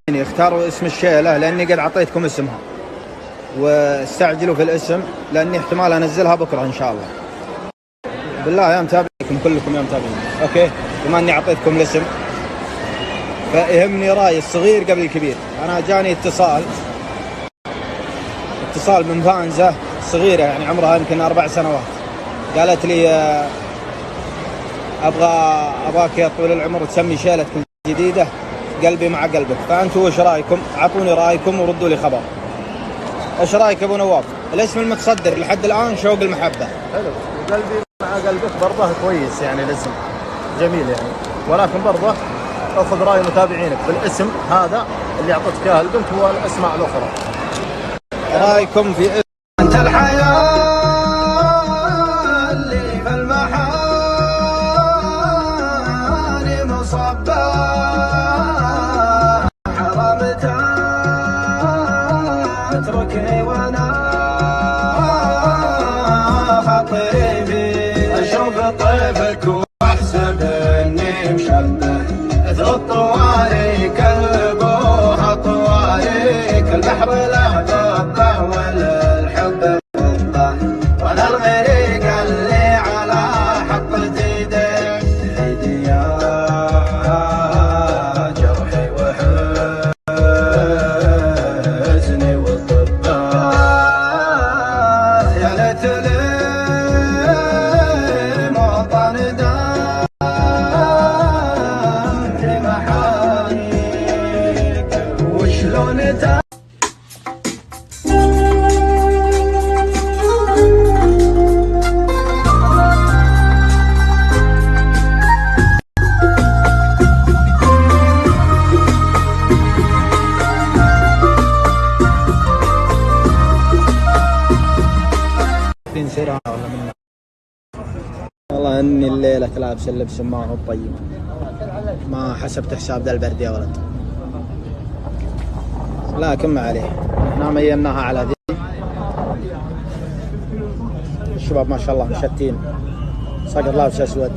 اختاروا اسم الشيلة لأني قد أعطيتكم اسمها، واستعجلوا في الاسم لأني احتمال أنزلها بكرة إن شاء الله. بالله يا متابعيكم كلكم يا متابعين، أوكي، بما أني أعطيتكم الاسم فيهمني رأي الصغير قبل الكبير. أنا جاني اتصال من فانزة صغيرة يعني عمرها يمكن 4 سنوات، قالت لي أبغاك يا طويل العمر تسمي شيلتكم جديدة قلبي مع قلبك. فأنتوا وش رأيكم؟ أعطوني رأيكم وردوا لي خبر. ايش رايك ابو نواف؟ الاسم المتصدر لحد الان شوق المحبه. حلو، قلبي مع قلبك برضه كويس يعني، الاسم جميل يعني، ولكن برضه اخذ راي متابعينك بالاسم هذا اللي اعطيتك اياه البنت والاسماء الاخرى. رايكم في اسم انت الحياه اللي في المحال مصبه حرمتها اتركني وانا خطري بي اشوف طيفك واحسب اني مشبه اثر الطواريك البوها طواريك البحر له ضبه والحب ضبه وانا الغريق اللي على حطة ايديك ايدي يا جرحي وحزني والله اني الليله لابس اللبس ما هو طيب، ما حسبت حساب ذا البرد يا ولد، لكن ما عليه، احنا ميناها على ذي. الشباب ما شاء الله مشتين، صقر لابس اسود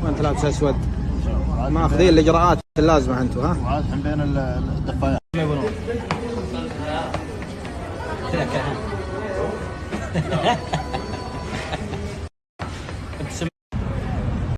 وانت لابس اسود، ماخذين الاجراءات اللازمه انتم. ها وعادهم بين الدفايات.